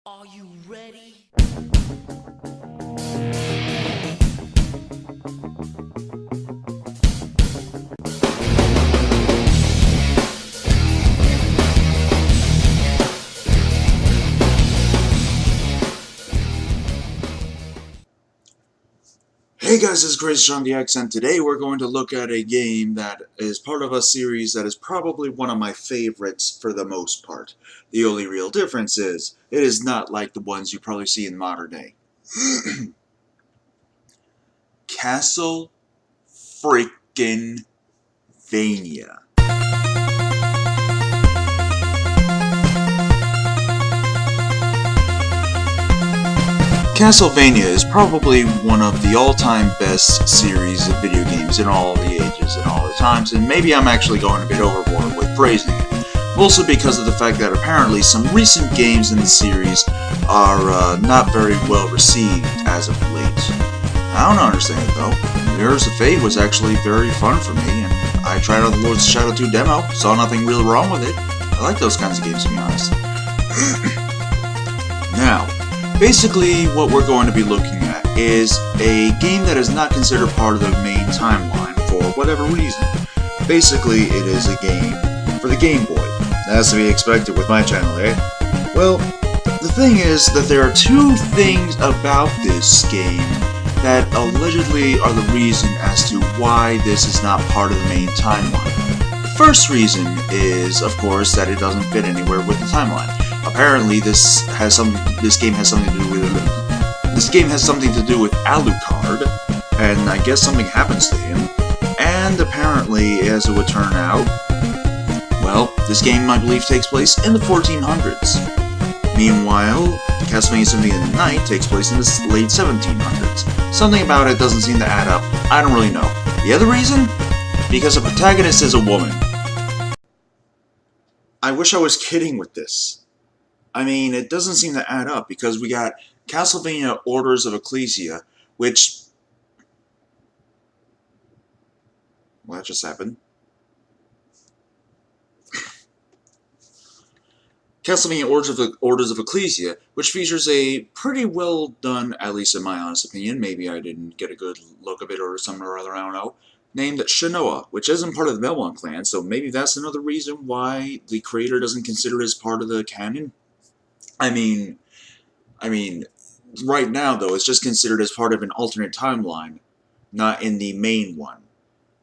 Are you ready? Hey guys, this is CrazySeanDX, and today we're going to look at a game that is part of a series that is probably one of my favorites for the most part. The only real difference is, it is not like the ones you probably see in modern day. Castle freaking Vania. Castlevania is probably one of the all-time best series of video games in all the ages and all the times, and maybe I'm actually going a bit overboard with praising it. Also because of the fact that apparently some recent games in the series are not very well received as of late. I don't understand it though. Mirrors of Fate was actually very fun for me, and I tried out the Lord's Shadow 2 demo, saw nothing real wrong with it. I like those kinds of games, to be honest. Now, basically, what we're going to be looking at is a game that is not considered part of the main timeline for whatever reason. Basically, it is a game for the Game Boy. As to be expected with my channel, eh? Well, the thing is that there are two things about this game that allegedly are the reason as to why this is not part of the main timeline. The first reason is, of course, that it doesn't fit anywhere with the timeline. Apparently, this game has something to do with Alucard, and I guess something happens to him. And apparently, as it would turn out, well, this game, I believe, takes place in the 1400s. Meanwhile, Castlevania Symphony of the Night takes place in the late 1700s. Something about it doesn't seem to add up. I don't really know. The other reason? Because the protagonist is a woman. I wish I was kidding with this. I mean, it doesn't seem to add up, because we got Castlevania Orders of Ecclesia, which... What just happened? Castlevania Orders of Ecclesia, which features a pretty well done, at least in my honest opinion, maybe I didn't get a good look of it or something or other, I don't know, named Shanoa, which isn't part of the Belmont clan, so maybe that's another reason why the creator doesn't consider it as part of the canon. I mean, right now, though, it's just considered as part of an alternate timeline, not in the main one.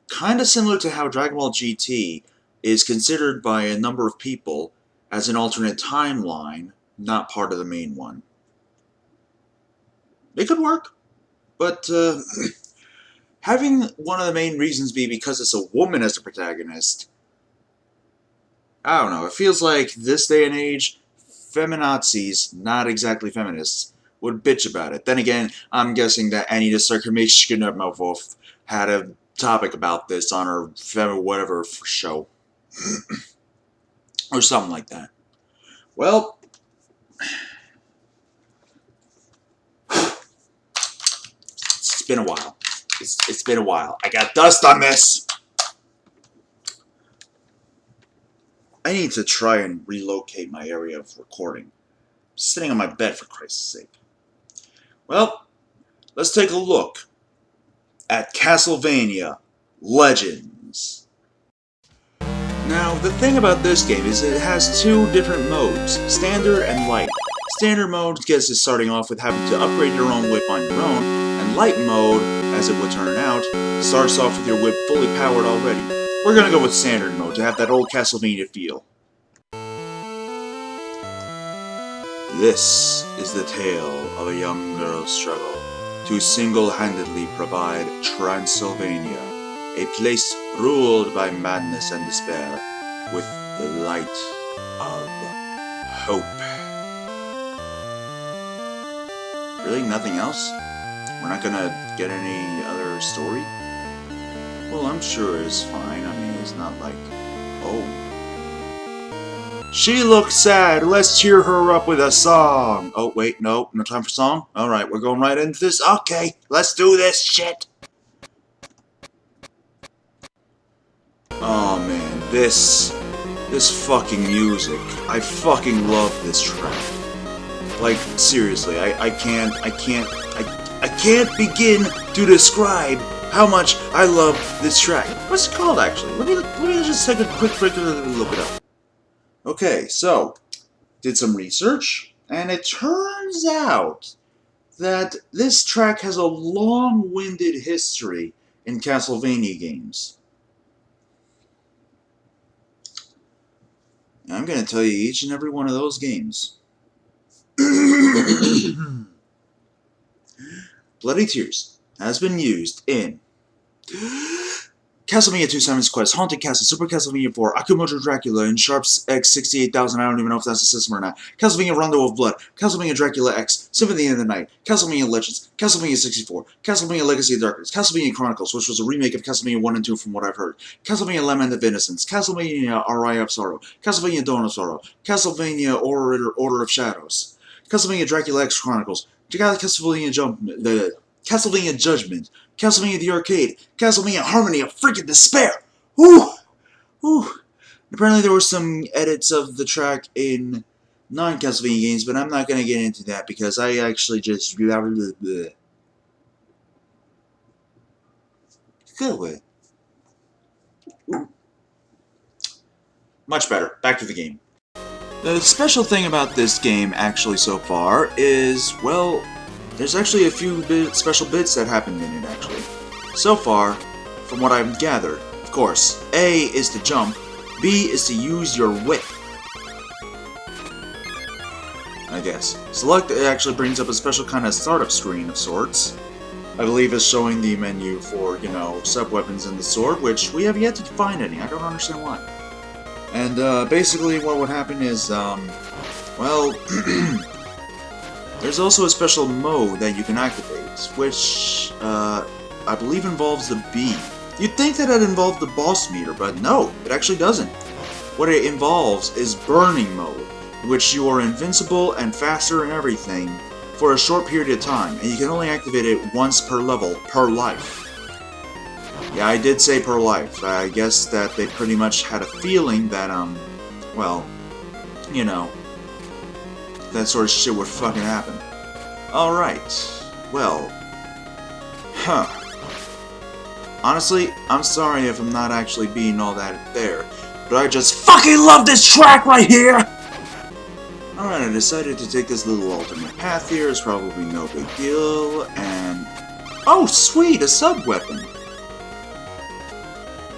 Kinda similar to how Dragon Ball GT is considered by a number of people as an alternate timeline, not part of the main one. It could work, but having one of the main reasons be because it's a woman as the protagonist, I don't know, it feels like this day and age, feminazis, not exactly feminists, would bitch about it. Then again, I'm guessing that Anita Sarkemich had a topic about this on her whatever show. Or something like that. Well, it's been a while. It's been a while. I got dust on this! I need to try and relocate my area of recording. I'm sitting on my bed, for Christ's sake. Well, let's take a look at Castlevania Legends. Now, the thing about this game is it has two different modes, Standard and Light. Standard mode gets you starting off with having to upgrade your own whip on your own, and Light mode, as it would turn out, starts off with your whip fully powered already. We're gonna go with Standard mode to have that old Castlevania feel. This is the tale of a young girl's struggle to single-handedly provide Transylvania, a place ruled by madness and despair, with the light of hope. Really? Nothing else? We're not gonna get any other story? Well, I'm sure it's fine. I mean, it's not like... Oh. She looks sad! Let's cheer her up with a song! Oh, wait, no. No time for song? Alright, we're going right into this. Okay, let's do this shit! Oh, man. This fucking music. I fucking love this track. Like, seriously, I can't begin to describe how much I love this track. What's it called, actually? Let me just take a quick break and look it up. Okay, so, did some research, and it turns out that this track has a long-winded history in Castlevania games. And I'm going to tell you each and every one of those games. Bloody Tears has been used in Castlevania 2 Simon's Quest, Haunted Castle, Super Castlevania 4, Akumoto Dracula, and Sharp's X68000, I don't even know if that's a system or not, Castlevania Rondo of Blood, Castlevania Dracula X, Symphony of the Night, Castlevania Legends, Castlevania 64, Castlevania Legacy of Darkness, Castlevania Chronicles, which was a remake of Castlevania 1 and 2 from what I've heard, Castlevania Lament of Innocence, Castlevania Aria of Sorrow, Castlevania Dawn of Sorrow, Castlevania Order of Shadows, Castlevania Dracula X Chronicles, Castlevania Judgment, Castlevania the Arcade, Castlevania Harmony of freaking Despair! Whew! Whew! Apparently there were some edits of the track in non-Castlevania games, but I'm not going to get into that because I actually just... Go away. Much better. Back to the game. The special thing about this game, actually, so far, is, well, there's actually a few special bits that happened in it, actually. So far, from what I've gathered, of course, A is to jump, B is to use your whip. I guess. Select actually brings up a special kind of startup screen of sorts. I believe it's showing the menu for, you know, sub-weapons in the sword, which we have yet to find any. I don't understand why. And, basically what would happen is, well, there's also a special mode that you can activate, which, I believe involves the B. You'd think that it involved the boss meter, but no, it actually doesn't. What it involves is burning mode, in which you are invincible and faster and everything for a short period of time, and you can only activate it once per level, per life. Yeah, I did say per life. I guess that they pretty much had a feeling that, well, you know, that sort of shit would fucking happen. Alright, well, honestly, I'm sorry if I'm not actually being all that there, but I just fucking love this track right here! Alright, I decided to take this little alternate path here. It's probably no big deal, and... oh, sweet, a sub-weapon!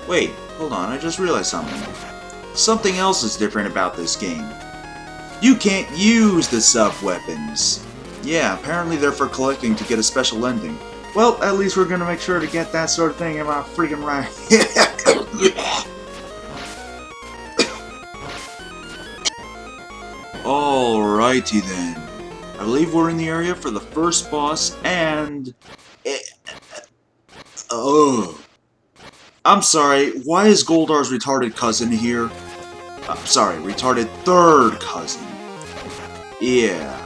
Wait, hold on, I just realized something. Something else is different about this game. You can't use the sub-weapons. Yeah, apparently they're for collecting to get a special ending. Well, at least we're gonna make sure to get that sort of thing in my freaking right. Alrighty then. I believe we're in the area for the first boss, and... oh. I'm sorry, why is Goldar's retarded cousin here? Sorry, retarded third cousin. Yeah,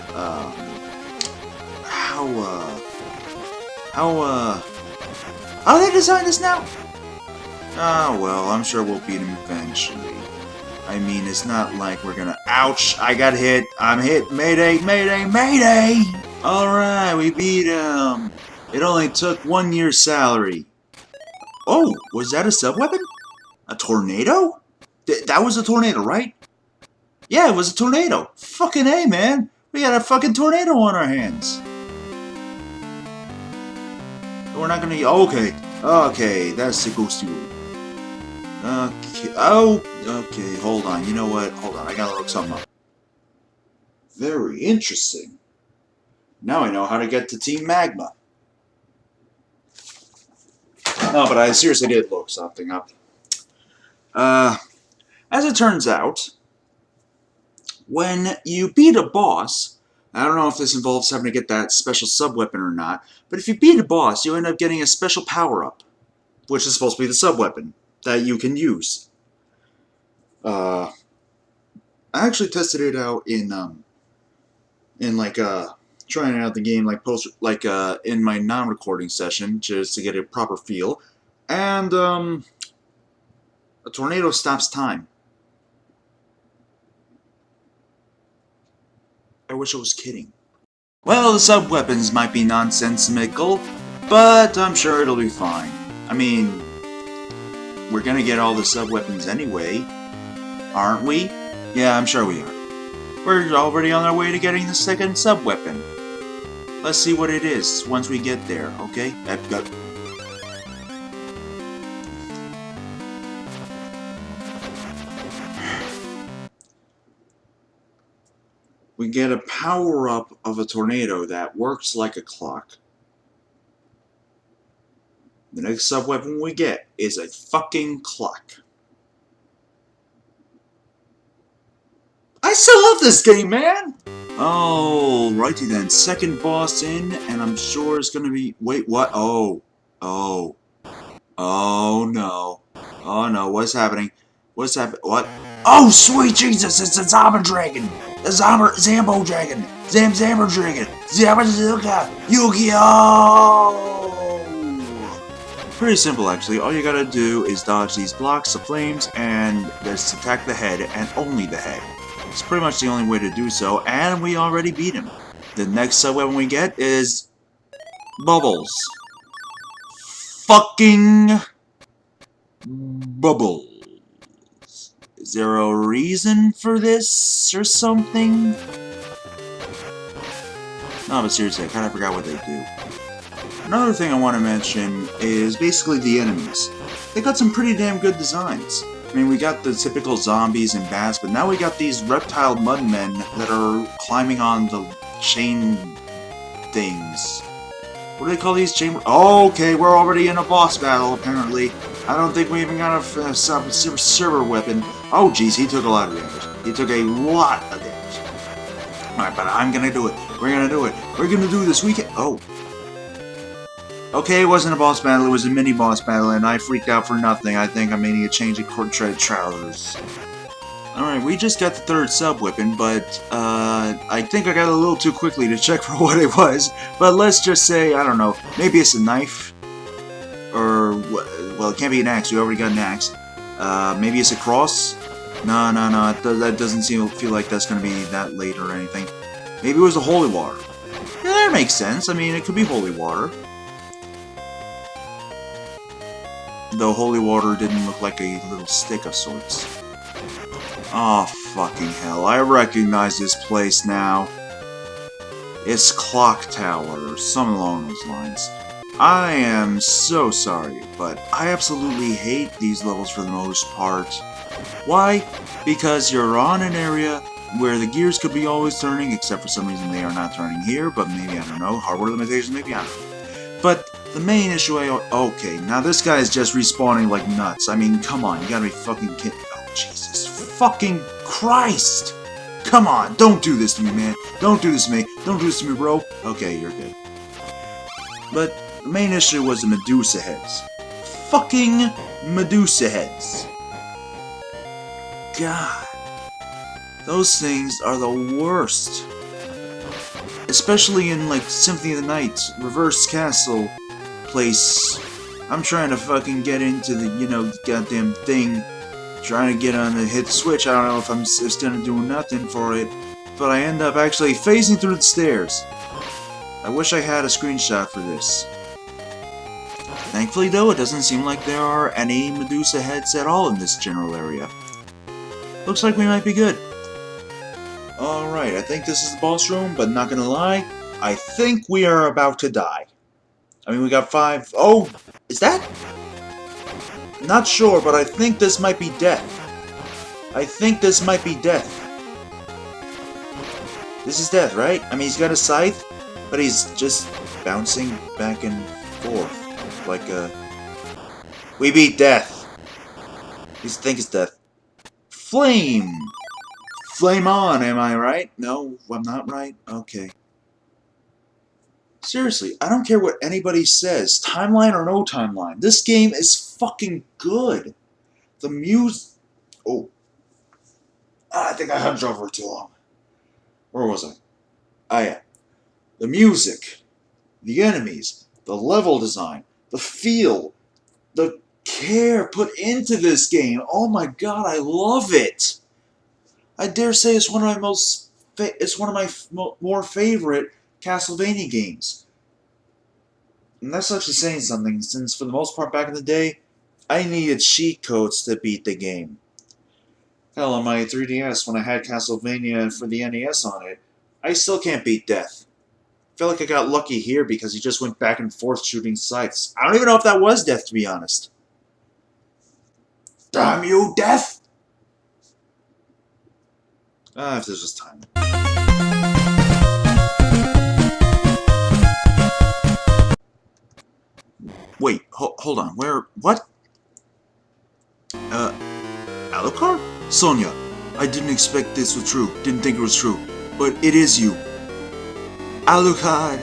how do they design this now? Ah, well, I'm sure we'll beat him eventually. I mean, it's not like we're gonna... ouch! I got hit! I'm hit! Mayday! Mayday! Mayday! Alright, we beat him! It only took 1 year's salary. Oh, was that a sub-weapon? A tornado? That was a tornado, right? Yeah, it was a tornado. Fucking A, man. We got a fucking tornado on our hands. We're not gonna... okay. Okay, that's the ghost duel. Okay. Oh, okay, hold on. You know what? Hold on, I gotta look something up. Very interesting. Now I know how to get to Team Magma. No, but I seriously did look something up. As it turns out, when you beat a boss, I don't know if this involves having to get that special sub-weapon or not, but if you beat a boss, you end up getting a special power-up, which is supposed to be the sub-weapon that you can use. I actually tested it out in like, trying out the game like in my non-recording session just to get a proper feel, and a tornado stops time. wish I was kidding. Well, the sub-weapons might be nonsensical, but I'm sure it'll be fine. I mean, we're gonna get all the sub-weapons anyway, aren't we? Yeah, I'm sure we are. We're already on our way to getting the second sub-weapon. Let's see what it is once we get there, okay? We get a power-up of a tornado that works like a clock. The next sub-weapon we get is a fucking clock. I still love this game, man! Alrighty then, second boss in, and I'm sure it's gonna be... Wait, what? Oh no. Oh no, what's happening? What's happening? What? Oh, sweet Jesus, it's a Zama Dragon! The Zambo Dragon! Zamber Dragon! Zamazilka! Yu-Gi-Oh! Pretty simple, actually. All you gotta do is dodge these blocks of flames and just attack the head, and only the head. It's pretty much the only way to do so, and we already beat him. The next sub-weapon we get is... Bubbles. Fucking... Bubbles. Is there a reason for this, or something? No, but seriously, I kinda forgot what they do. Another thing I want to mention is basically the enemies. They got some pretty damn good designs. I mean, we got the typical zombies and bats, but now we got these reptile mudmen that are climbing on the chain things. What do they call these? Chain... Oh, okay, we're already in a boss battle, apparently. I don't think we even got a server weapon. Oh, jeez, he took a lot of damage. He took a lot of damage. Alright, but I'm gonna do it. We're gonna do it. We're gonna do this. We can... Oh. Okay, it wasn't a boss battle, it was a mini-boss battle, and I freaked out for nothing. I think I may need a change of trousers. Alright, we just got the third sub-weapon, but, I think I got a little too quickly to check for what it was. But let's just say, I don't know, maybe it's a knife? Or, well, it can't be an axe, we already got an axe. Maybe it's a cross? No, that doesn't feel like that's gonna be that late or anything. Maybe it was a holy water. Yeah, that makes sense, I mean, it could be holy water. Though holy water didn't look like a little stick of sorts. Oh, fucking hell. I recognize this place now. It's Clock Tower, or something along those lines. I am so sorry, but I absolutely hate these levels for the most part. Why? Because you're on an area where the gears could be always turning, except for some reason they are not turning here, but maybe, I don't know, hardware limitations, maybe, I don't know. But the main issue okay, now this guy is just respawning like nuts. I mean, come on, you gotta be fucking kidding. Oh, Jesus fucking Christ! Come on, don't do this to me, man. Don't do this to me. Don't do this to me, bro. Okay, you're good. But the main issue was the Medusa heads. Fucking Medusa heads. God. Those things are the worst. Especially in, like, Symphony of the Night, Reverse Castle place. I'm trying to fucking get into the, you know, goddamn thing. Trying to get on the hit the switch. I don't know if I'm just gonna do nothing for it. But I end up actually phasing through the stairs. I wish I had a screenshot for this. Thankfully, though, it doesn't seem like there are any Medusa heads at all in this general area. Looks like we might be good. Alright, I think this is the boss room, but not gonna lie, I think we are about to die. I mean, we got 5... Oh! Is that? Not sure, but I think this might be death. I think this might be death. This is death, right? I mean, he's got a scythe, but he's just bouncing back and forth. Like a... We beat death. I think it's death. Flame! Flame on, am I right? No, I'm not right? Okay. Seriously, I don't care what anybody says, timeline or no timeline. This game is fucking good. The music... Oh. I think I hunched over it too long. Where was I? Ah, yeah. The music, the enemies, the level design, the feel, the care put into this game. Oh my god, I love it. I dare say it's one of my most it's one of my more favorite Castlevania games. And that's actually saying something, since for the most part back in the day, I needed cheat codes to beat the game. Hell, on my 3DS, when I had Castlevania for the NES on it, I still can't beat Death. I feel like I got lucky here because he just went back and forth shooting scythes. I don't even know if that was Death, to be honest. Damn you, Death! If this was time. Wait, hold on. What? Alucard? Sonia, I didn't expect this was true. Didn't think it was true. But it is you. Alucard,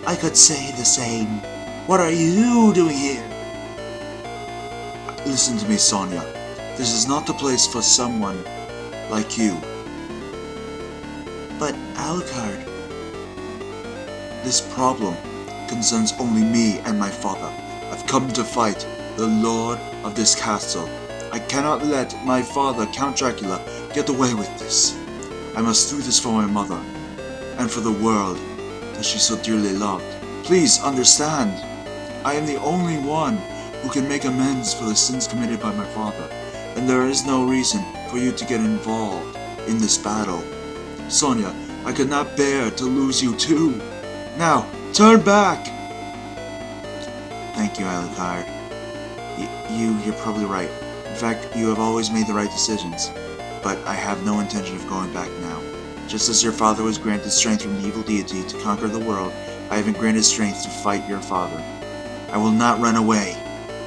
I could say the same. What are you doing here? Listen to me, Sonia. This is not the place for someone like you. But, Alucard, this problem concerns only me and my father. I've come to fight the Lord of this castle. I cannot let my father, Count Dracula, get away with this. I must do this for my mother, and for the world that she so dearly loved. Please understand, I am the only one who can make amends for the sins committed by my father, and there is no reason for you to get involved in this battle. Sonia, I could not bear to lose you too. Now, turn back! Thank you, Alucard. You're probably right. In fact, you have always made the right decisions. But I have no intention of going back now. Just as your father was granted strength from the evil deity to conquer the world, I have been granted strength to fight your father. I will not run away.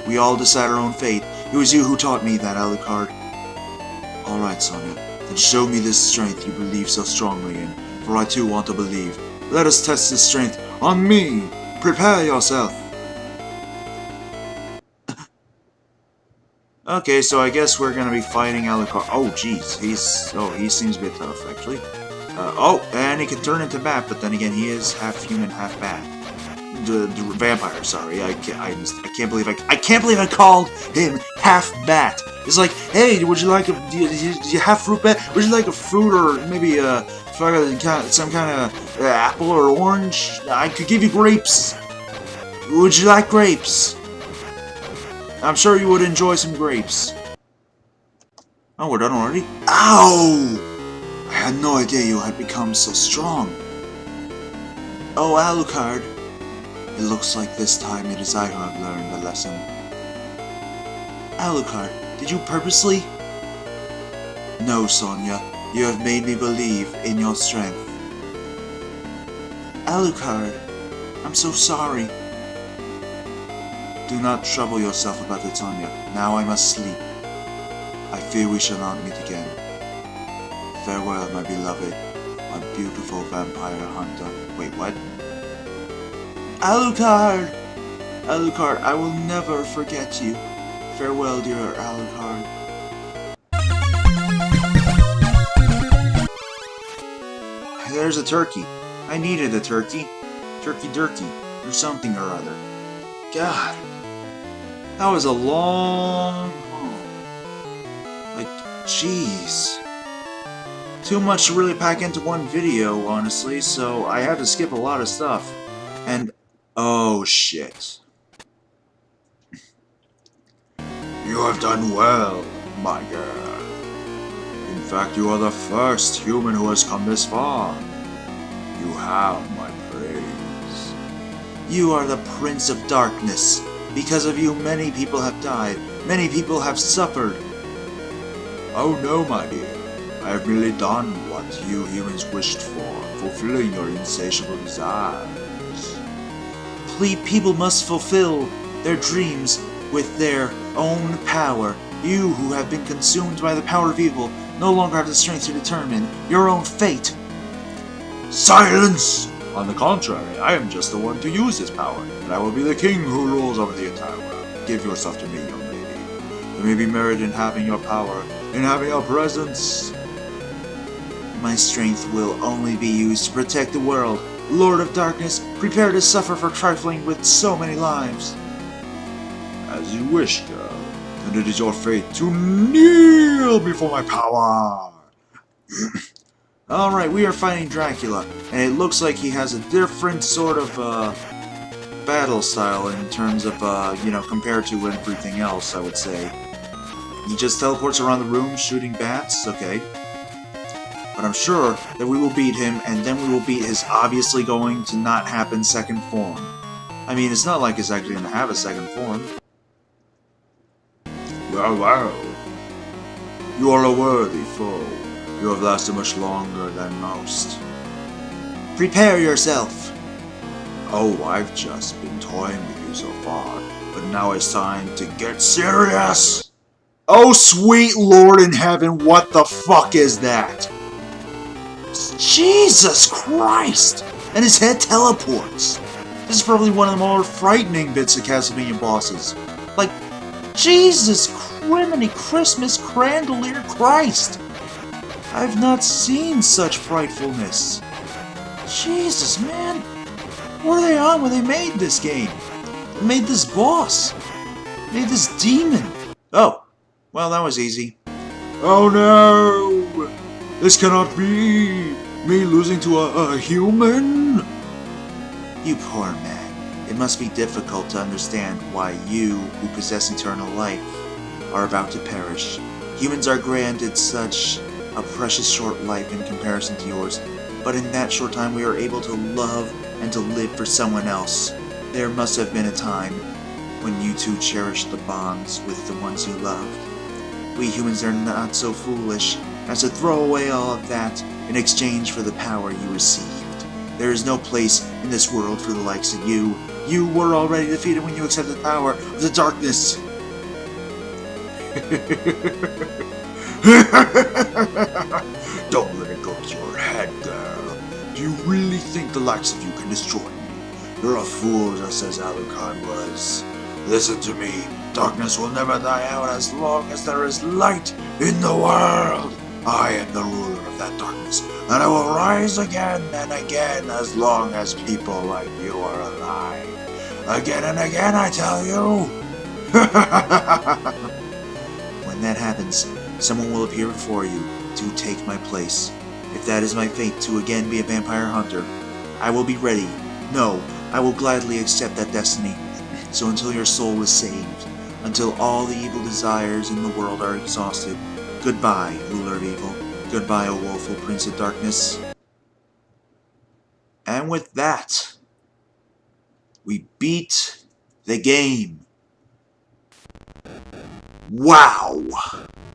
We all decide our own fate. It was you who taught me that, Alucard. Alright, Sonia. Then show me this strength you believe so strongly in, for I too want to believe. Let us test this strength on me! Prepare yourself! Okay, so I guess we're gonna be fighting Alucard. Oh, jeez, he seems a bit tough, actually. Oh, and he can turn into bat, but then again, he is half human, half bat. The vampire. Sorry, I can't believe I called him half bat. It's like, hey, would you like a do you have fruit bat? Would you like a fruit or maybe some kind of apple or orange? I could give you grapes. Would you like grapes? I'm sure you would enjoy some grapes. Oh, we're done already? Ow! I had no idea you had become so strong. Oh, Alucard. It looks like this time it is I who have learned the lesson. Alucard, did you purposely? No, Sonia. You have made me believe in your strength. Alucard, I'm so sorry. Do not trouble yourself about it, Sonia. Now I must sleep. I fear we shall not meet again. Farewell, my beloved, my beautiful vampire hunter. Wait, what? Alucard! Alucard, I will never forget you. Farewell, dear Alucard. There's a turkey. I needed a turkey. Turkey durkey, or something or other. God. That was a long haul. Like, jeez. Too much to really pack into one video, honestly, so I had to skip a lot of stuff. And, oh shit. You have done well, my girl. In fact, you are the first human who has come this far. You have my praise. You are the Prince of Darkness. Because of you, many people have died. Many people have suffered. Oh no, my dear. I have merely done what you humans wished for, fulfilling your insatiable desires. People must fulfill their dreams with their own power. You who have been consumed by the power of evil no longer have the strength to determine your own fate. Silence! On the contrary, I am just the one to use this power, and I will be the king who rules over the entire world. Give yourself to me, young lady. There may be merit in having your power, in having your presence. My strength will only be used to protect the world. Lord of Darkness, prepare to suffer for trifling with so many lives. As you wish, girl. And it is your fate to kneel before my power. Alright, we are fighting Dracula, and it looks like he has a different sort of, battle style in terms of, you know, compared to everything else, I would say. He just teleports around the room shooting bats, okay. But I'm sure that we will beat him, and then we will beat his obviously going to not happen second form. I mean, it's not like it's actually going to have a second form. Wow, wow. You are a worthy foe. You have lasted much longer than most. Prepare yourself! Oh, I've just been toying with you so far, but now it's time to get serious! Oh, sweet Lord in heaven, what the fuck is that? Jesus Christ! And his head teleports! This is probably one of the more frightening bits of Castlevania bosses. Like, Jesus criminy Christmas Crandalier Christ! I've not seen such frightfulness. Jesus, man! What are they on when they made this game? They made this boss. They made this demon. Oh, well, that was easy. Oh no! This cannot be! Me losing to a human? You poor man. It must be difficult to understand why you, who possess eternal life, are about to perish. Humans are granted such a precious short life in comparison to yours, but in that short time we are able to love and to live for someone else. There must have been a time when you two cherished the bonds with the ones you loved. We humans are not so foolish as to throw away all of that in exchange for the power you received. There is no place in this world for the likes of you. You were already defeated when you accepted the power of the darkness. Don't let it go to your head, girl. Do you really think the likes of you can destroy me? You're a fool just as Alucard was. Listen to me. Darkness will never die out as long as there is light in the world. I am the ruler of that darkness, and I will rise again and again as long as people like you are alive. Again and again, I tell you. When that happens, someone will appear before you to take my place. If that is my fate to again be a vampire hunter, I will be ready. No, I will gladly accept that destiny. So until your soul is saved, until all the evil desires in the world are exhausted, goodbye, ruler of evil. Goodbye, O woeful prince of darkness. And with that, we beat the game. Wow.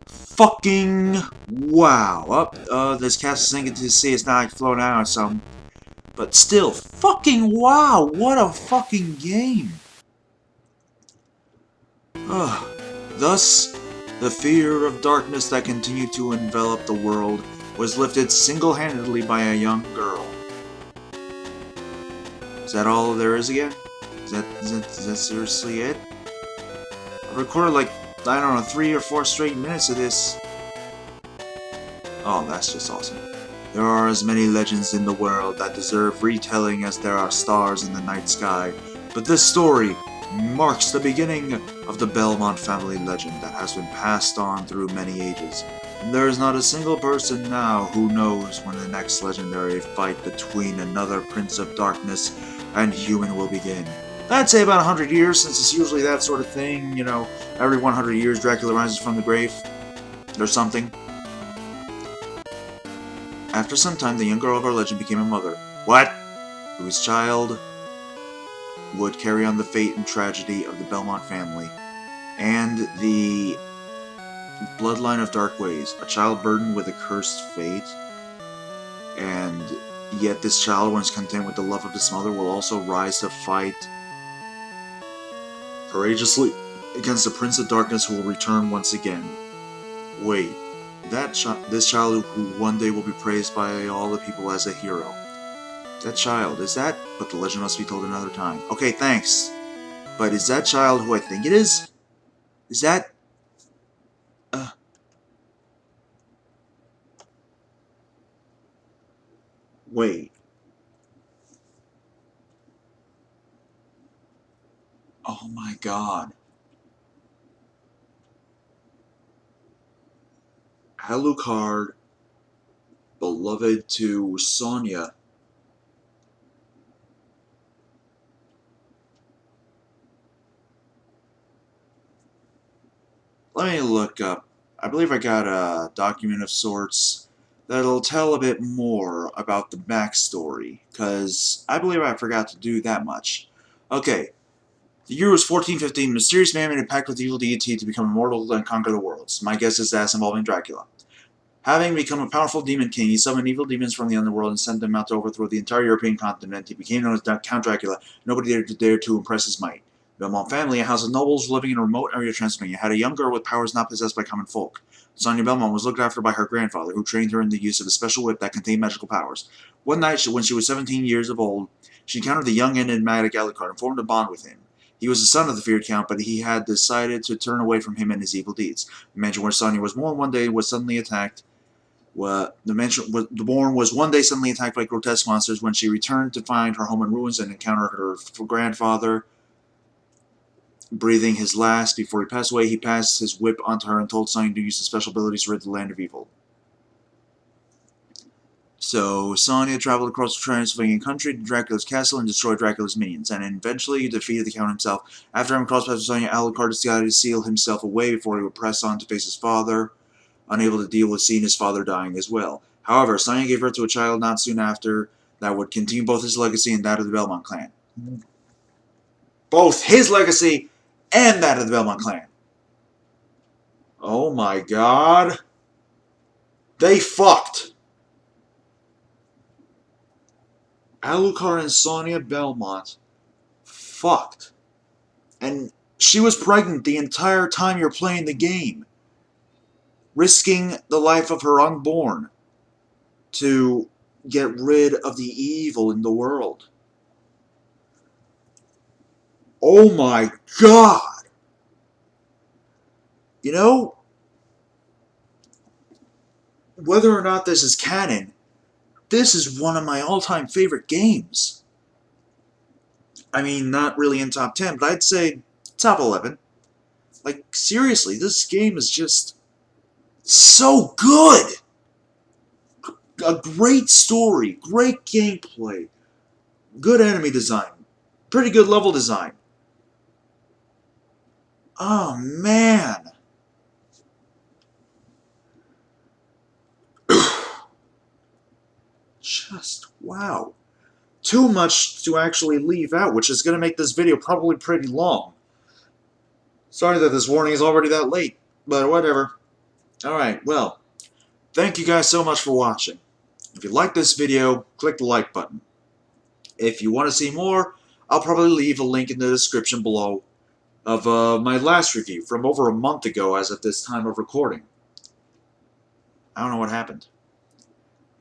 Fucking wow. This castle thing to see it's not like floating out or something. But still, fucking wow. What a fucking game. Thus, the fear of darkness that continued to envelop the world was lifted single-handedly by a young girl. Is that all there is again? Is that seriously it? I recorded like, I don't know, 3 or 4 straight minutes of this. Oh, that's just awesome. There are as many legends in the world that deserve retelling as there are stars in the night sky, but this story marks the beginning of the Belmont family legend that has been passed on through many ages. And there is not a single person now who knows when the next legendary fight between another Prince of Darkness and human will begin. I'd say about 100 years, since it's usually that sort of thing, you know, every 100 years Dracula rises from the grave, or something. After some time, the young girl of our legend became a mother. What? Whose child would carry on the fate and tragedy of the Belmont family, and the bloodline of dark ways, a child burdened with a cursed fate, and yet this child, once content with the love of his mother, will also rise to fight courageously against the Prince of Darkness who will return once again. Wait, this child who one day will be praised by all the people as a hero. That child, is that? But the legend must be told another time. Okay, thanks. But is that child who I think it is? Is that... Wait. Oh my god. Alucard beloved to Sonya. Let me look up. I believe I got a document of sorts that'll tell a bit more about the backstory, because I believe I forgot to do that much. Okay, the year was 1415. A mysterious man made a pact with the evil deity to become immortal and conquer the worlds. My guess is that's involving Dracula. Having become a powerful demon king, he summoned evil demons from the underworld and sent them out to overthrow the entire European continent. He became known as Count Dracula. Nobody dared to impress his might. The Belmont family, a house of nobles living in a remote area of Transylvania, had a young girl with powers not possessed by common folk. Sonia Belmont was looked after by her grandfather, who trained her in the use of a special whip that contained magical powers. One night, when she was 17 years old, she encountered the young and enigmatic Alucard and formed a bond with him. He was the son of the feared Count, but he had decided to turn away from him and his evil deeds. The mansion where Sonia was born one day was suddenly attacked. The Bourne was one day suddenly attacked by grotesque monsters. When she returned to find her home in ruins and encountered her grandfather breathing his last before he passed away, he passed his whip onto her and told Sonya to use his special abilities to rid the land of evil. So Sonya traveled across the Transylvanian country to Dracula's castle and destroyed Dracula's minions, and eventually defeated the Count himself. After having crossed paths with Sonya, Alucard decided to seal himself away before he would press on to face his father, unable to deal with seeing his father dying as well. However, Sonya gave birth to a child not soon after that would continue both his legacy and that of the Belmont clan. Both his legacy and that of the Belmont clan. Oh my god. They fucked. Alucard and Sonya Belmont fucked. And she was pregnant the entire time you're playing the game, risking the life of her unborn to get rid of the evil in the world. Oh my god! You know, whether or not this is canon, this is one of my all-time favorite games. I mean, not really in top 10, but I'd say top 11. Like, seriously, this game is just so good! A great story, great gameplay, good enemy design, pretty good level design. Oh, man! Just, wow. Too much to actually leave out, which is going to make this video probably pretty long. Sorry that this warning is already that late, but whatever. Alright, well, thank you guys so much for watching. If you like this video, click the like button. If you want to see more, I'll probably leave a link in the description below of my last review from over a month ago as of this time of recording. I don't know what happened.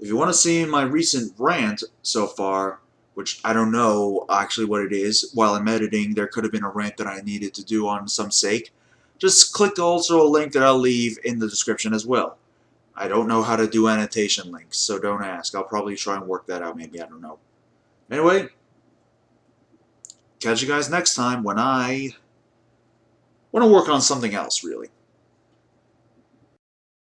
If you want to see my recent rant so far, which I don't know actually what it is, while I'm editing there could have been a rant that I needed to do on some sake, just click also a link that I'll leave in the description as well. I don't know how to do annotation links, so don't ask. I'll probably try and work that out, maybe, I don't know. Anyway, catch you guys next time when I want to work on something else, really.